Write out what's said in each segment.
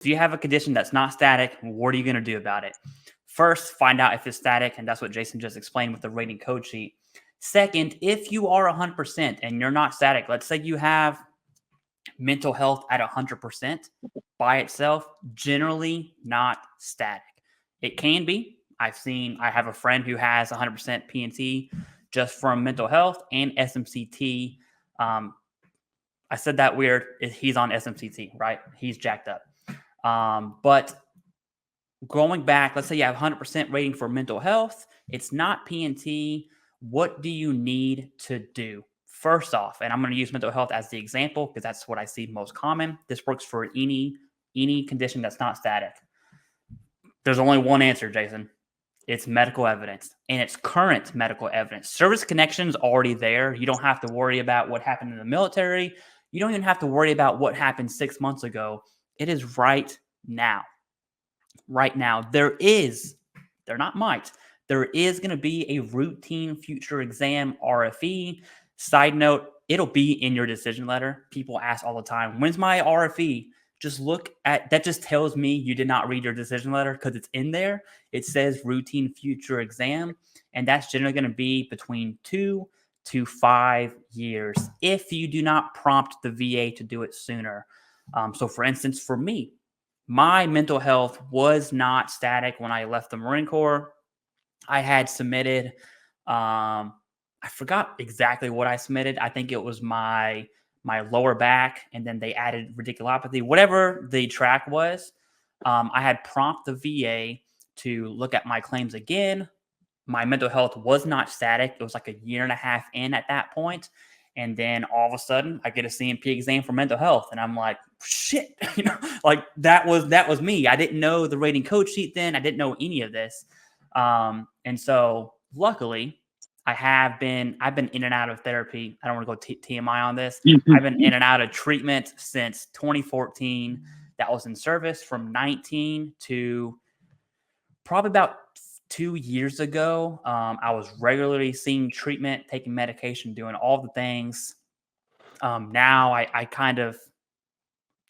If you have a condition that's not static, what are you going to do about it? First, find out if it's static, and that's what Jason just explained with the rating code sheet. Second, if you are 100% and you're not static, let's say you have mental health at 100% by itself, generally not static. It can be. I have a friend who has 100% P&T just from mental health and SMCT. I said that weird. He's on SMCT, right? He's jacked up. But going back, let's say you have 100% rating for mental health. It's not P&T. What do you need to do? First off, and I'm going to use mental health as the example because that's what I see most common. This works for any condition that's not static. There's only one answer, Jason. It's medical evidence, and it's current medical evidence. Service connection's already there. You don't have to worry about what happened in the military. You don't even have to worry about what happened 6 months ago. It is right now. Right now. There is going to be a routine future exam, RFE. Side note, it'll be in your decision letter. People ask all the time, when's my RFE? Just look at that. Just tells me you did not read your decision letter because it's in there. It says routine future exam, and that's generally going to be between 2 to 5 years if you do not prompt the VA to do it sooner. So for instance, for me, my mental health was not static when I left the Marine Corps. I had submitted, I forgot exactly what I submitted. I think it was my lower back, and then they added radiculopathy, whatever the track was. I had prompted the VA to look at my claims again. My mental health was not static. It was like a year and a half in at that point. And then all of a sudden I get a CMP exam for mental health. And I'm like, shit, like that was me. I didn't know the rating code sheet then. I didn't know any of this. And so luckily I've been in and out of therapy. I don't want to go TMI on this. I've been in and out of treatment since 2014. That was in service from 19 to probably about 2 years ago. I was regularly seeing treatment, taking medication, doing all the things. Now I kind of,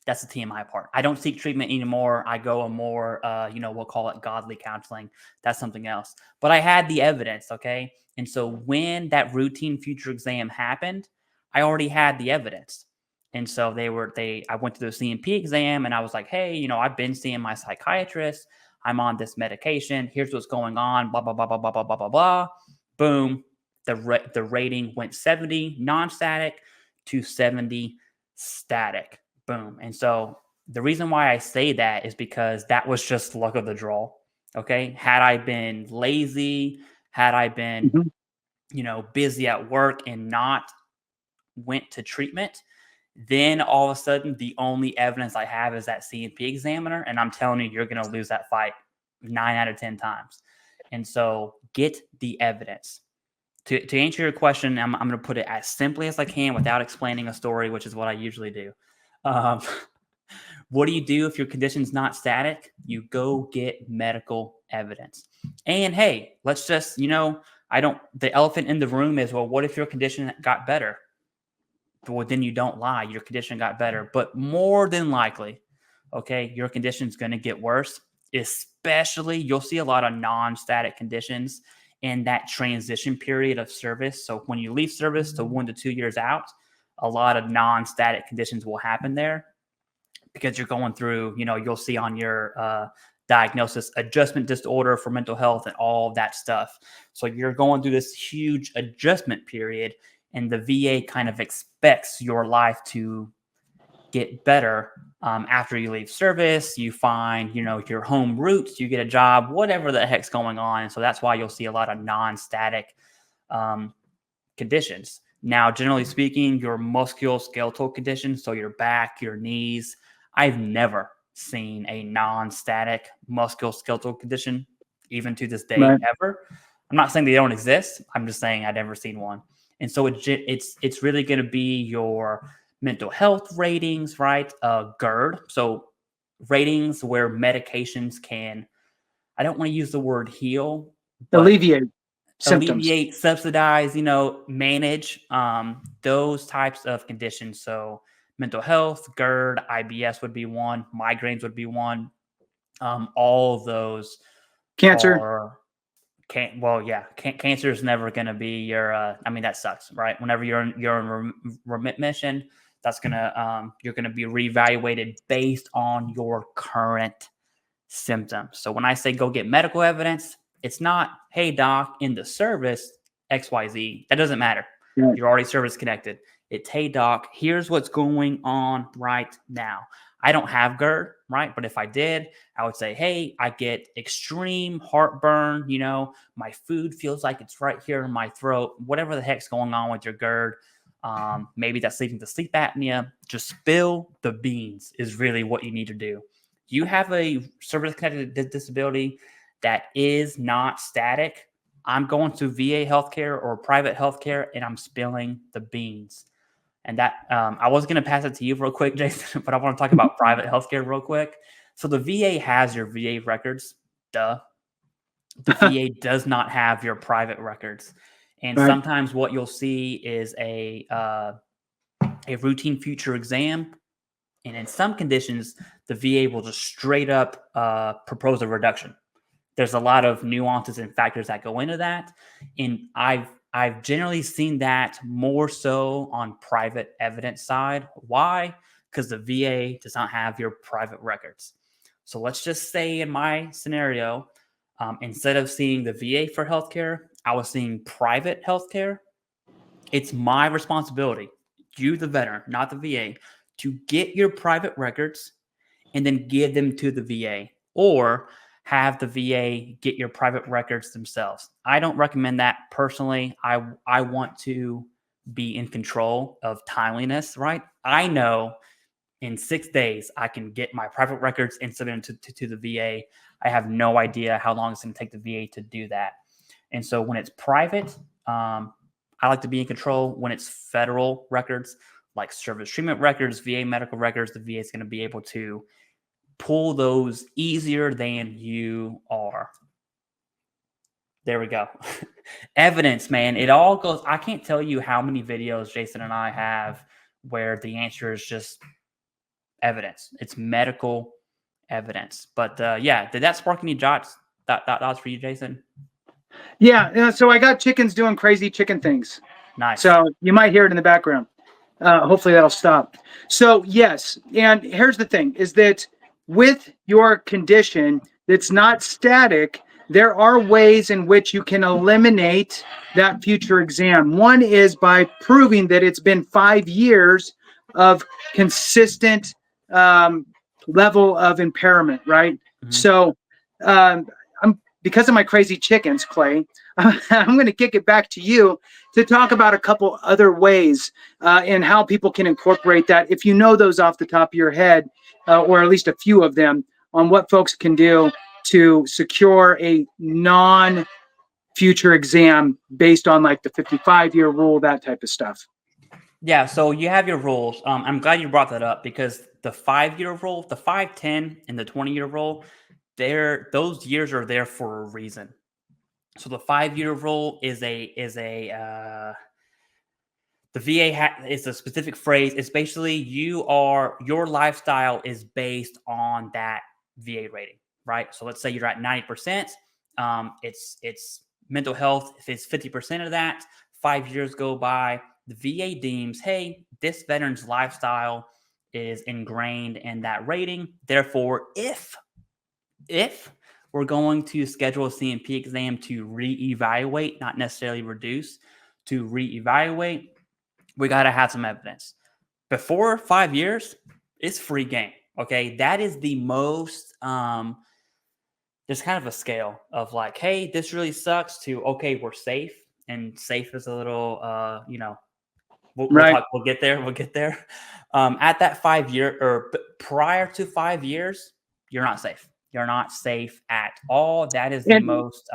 that's the TMI part. I don't seek treatment anymore. I go a more, we'll call it godly counseling. That's something else. But I had the evidence, okay? And so when that routine future exam happened, I already had the evidence. And so I went to the CMP exam and I was like, hey, I've been seeing my psychiatrist. I'm on this medication. Here's what's going on. Blah, blah, blah, blah, blah, blah, blah, blah, blah. Boom. The rating went 70 non-static to 70 static. Boom. And so the reason why I say that is because that was just luck of the draw. Okay. Had I been lazy, had I been, busy at work and not went to treatment, then all of a sudden the only evidence I have is that CMP examiner. And I'm telling you, you're going to lose that fight 9 out of 10 times. And so get the evidence. To answer your question, I'm going to put it as simply as I can without explaining a story, which is what I usually do. What do you do if your condition's not static? You go get medical evidence. And hey, let's just, the elephant in the room is, well, what if your condition got better? Well, then you don't lie. Your condition got better. But more than likely, okay, your condition's going to get worse. Especially, you'll see a lot of non-static conditions in that transition period of service. So when you leave service to 1 to 2 years out, a lot of non-static conditions will happen there because you're going through, you'll see on your diagnosis, adjustment disorder for mental health and all of that stuff. So you're going through this huge adjustment period, and the VA kind of expects your life to get better after you leave service. You find, your home roots, you get a job, whatever the heck's going on. And so that's why you'll see a lot of non-static conditions. Now, generally speaking, your musculoskeletal conditions, so your back, your knees, I've never seen a non-static musculoskeletal condition, even to this day, ever. I'm not saying they don't exist. I'm just saying I've never seen one. And so it's really going to be your mental health ratings, right? GERD. So ratings where medications can, I don't want to use the word heal, but alleviate symptoms, subsidize, manage those types of conditions. So mental health, GERD, IBS would be one, migraines would be one. All of those Cancer. are cancer is never going to be your. I mean, that sucks, right? Whenever you're in remission, that's gonna you're gonna be reevaluated based on your current symptoms. So when I say go get medical evidence, it's not, hey doc, in the service XYZ. That doesn't matter. Right. You're already service connected. It's, hey doc, here's what's going on right now. I don't have GERD, right? But if I did, I would say, hey, I get extreme heartburn. You know, my food feels like it's right here in my throat. Whatever the heck's going on with your GERD, maybe that's leading to sleep apnea. Just spill the beans is really what you need to do. You have a service-connected disability that is not static. I'm going to VA healthcare or private healthcare, and I'm spilling the beans. And that I was going to pass it to you real quick, Jason, but I want to talk about private healthcare real quick. So the VA has your VA records. Duh. The VA does not have your private records. And sometimes what you'll see is a routine future exam. And in some conditions, the VA will just straight up propose a reduction. There's a lot of nuances and factors that go into that. And I've generally seen that more so on private evidence side. Why? Because the VA does not have your private records. So let's just say in my scenario, instead of seeing the VA for healthcare, I was seeing private healthcare. It's my responsibility, you the veteran, not the VA, to get your private records and then give them to the VA, or have the VA get your private records themselves. I don't recommend that personally. I want to be in control of timeliness, right? I know in 6 days I can get my private records and submit them to the VA. I have no idea how long it's going to take the VA to do that. And so when it's private, I like to be in control. When it's federal records, like service treatment records, VA medical records, the VA is going to be able to pull those easier than you are. There we go. Evidence, man. It all goes. I can't tell you how many videos Jason and I have where the answer is just evidence. It's medical evidence. But yeah, did that spark any thoughts for you, Jason? Yeah. So I got chickens doing crazy chicken things. Nice. So you might hear it in the background. Hopefully that'll stop. So yes. And here's the thing is that with your condition that's not static, there are ways in which you can eliminate that future exam. One is by proving that it's been 5 years of consistent level of impairment, right? Mm-hmm. So because of my crazy chickens, Clay, I'm going to kick it back to you to talk about a couple other ways and how people can incorporate that. If you know those off the top of your head, or at least a few of them, on what folks can do to secure a non-future exam based on like the 55-year rule, that type of stuff. Yeah, so you have your rules. I'm glad you brought that up because the 5-year rule, the 5, 10, and the 20-year rule, those years are there for a reason. So the 5-year rule is the VA is a specific phrase. It's basically your lifestyle is based on that VA rating, right? So let's say you're at 90%. It's mental health. If it's 50% of that, 5 years go by, the VA deems, hey, this veteran's lifestyle is ingrained in that rating. Therefore, if we're going to schedule a C&P exam to reevaluate, not necessarily reduce, to reevaluate, we got to have some evidence. Before 5 years, it's free game. Okay. That is the most, there's kind of a scale of like, hey, this really sucks to, okay, we're safe. And safe is a little, we'll get there. We'll get there. At that 5 year or prior to 5 years, you're not safe. You're not safe at all. That is the most,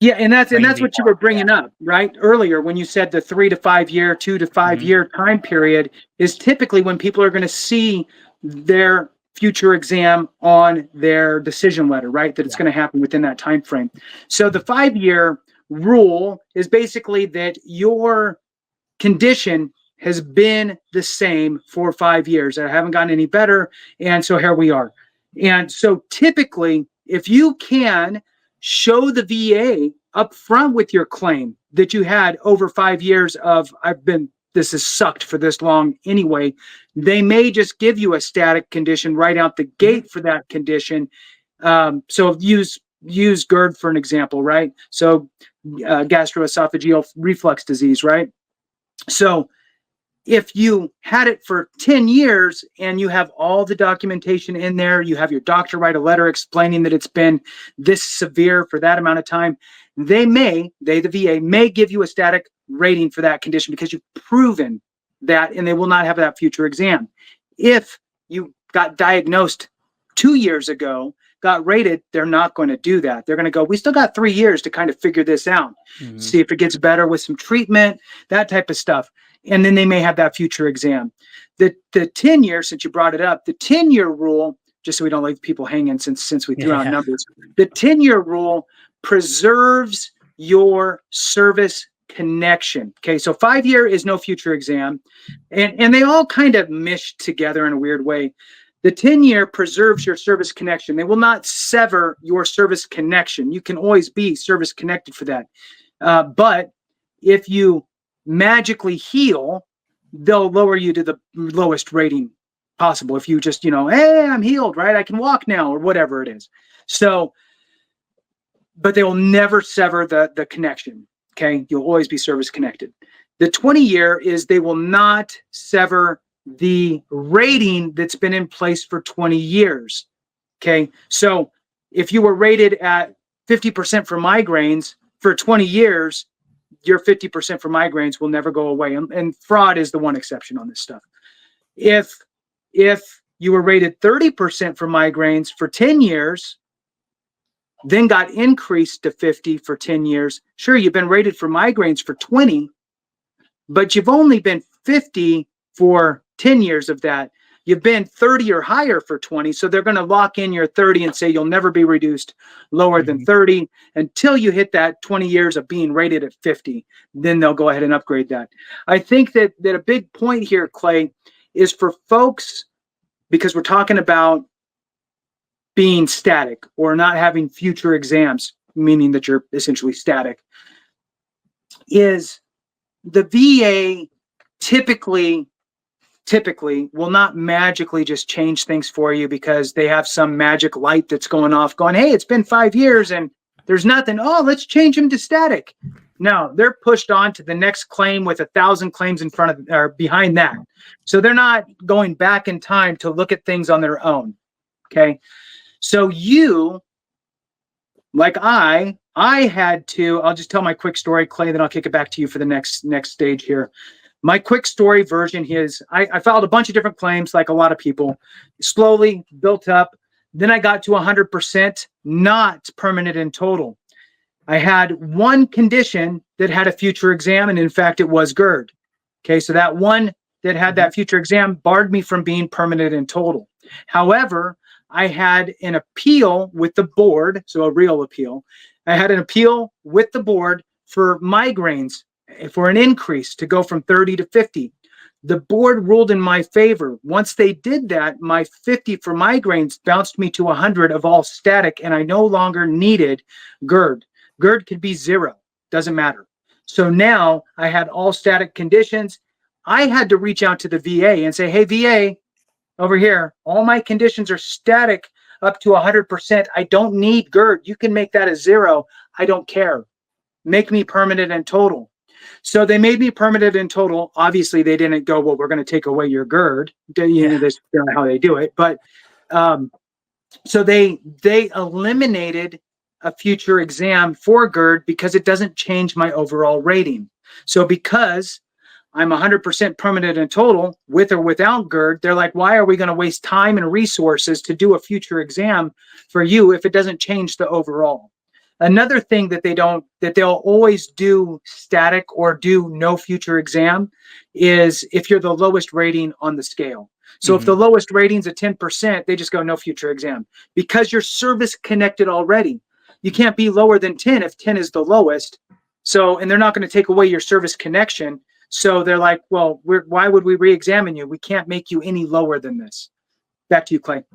yeah, and that's what you were bringing up right earlier when you said the 3 to 5 year, 2 to 5 year time period is typically when people are going to see their future exam on their decision letter, right? That it's going to happen within that time frame. So the 5-year rule is basically that your condition has been the same for 5 years. I haven't gotten any better. And so here we are. And so typically, if you can show the VA up front with your claim that you had over 5 years of, this has sucked for this long anyway, they may just give you a static condition right out the gate for that condition. So use GERD for an example, right? So gastroesophageal reflux disease, right? So if you had it for 10 years and you have all the documentation in there, you have your doctor write a letter explaining that it's been this severe for that amount of time, the VA may give you a static rating for that condition because you've proven that, and they will not have that future exam. If you got diagnosed 2 years ago, got rated, they're not going to do that. They're going to go, we still got 3 years to kind of figure this out, see if it gets better with some treatment, that type of stuff. And then they may have that future exam. The 10-year, since you brought it up, the 10-year rule, just so we don't leave people hanging since we threw out numbers, the 10-year rule preserves your service connection. Okay, so 5-year is no future exam. And they all kind of mesh together in a weird way. The 10-year preserves your service connection. They will not sever your service connection. You can always be service connected for that. But if you magically heal, they'll lower you to the lowest rating possible. If you just, hey, I'm healed, right? I can walk now, or whatever it is. So, but they will never sever the connection. Okay, you'll always be service connected. The 20-year is they will not sever the rating that's been in place for 20 years. Okay, so if you were rated at 50% for migraines for 20 years, your 50% for migraines will never go away. And fraud is the one exception on this stuff. If you were rated 30% for migraines for 10 years, then got increased to 50 for 10 years, sure, you've been rated for migraines for 20, but you've only been 50 for 10 years of that. You've been 30 or higher for 20, so they're going to lock in your 30 and say you'll never be reduced lower than 30 until you hit that 20 years of being rated at 50. Then they'll go ahead and upgrade that. I think that a big point here, Clay, is for folks, because we're talking about being static or not having future exams, meaning that you're essentially static, is the VA typically will not magically just change things for you because they have some magic light that's going off going, hey, it's been 5 years and there's nothing. Oh, let's change them to static. No, they're pushed on to the next claim with 1,000 claims in front of or behind that. So they're not going back in time to look at things on their own. Okay. So you, like I had to, I'll just tell my quick story, Clay, then I'll kick it back to you for the next stage here. My quick story version is I filed a bunch of different claims like a lot of people, slowly built up. Then I got to 100% not permanent in total. I had one condition that had a future exam, and in fact, it was GERD. Okay, so that one that had that future exam barred me from being permanent in total. However, I had an appeal with the board, so a real appeal. I had an appeal with the board for migraines, for an increase to go from 30 to 50. The board ruled in my favor. Once they did that, my 50 for migraines bounced me to 100 of all static, and I no longer needed GERD. GERD could be 0, doesn't matter. So now I had all static conditions. I had to reach out to the VA and say, hey, VA, over here, all my conditions are static up to 100%. I don't need GERD. You can make that a 0. I don't care. Make me permanent and total. So they made me permanent in total. Obviously, they didn't go, well, we're going to take away your GERD. That's how they do it. But so they eliminated a future exam for GERD because it doesn't change my overall rating. So because I'm 100% permanent in total, with or without GERD, they're like, why are we going to waste time and resources to do a future exam for you if it doesn't change the overall? Another thing that they'll always do static or do no future exam is if you're the lowest rating on the scale. So if the lowest rating's at 10%, they just go no future exam because you're service connected already. You can't be lower than 10 if 10 is the lowest. So, and they're not going to take away your service connection. So they're like, well, why would we re-examine you? We can't make you any lower than this. Back to you, Clay.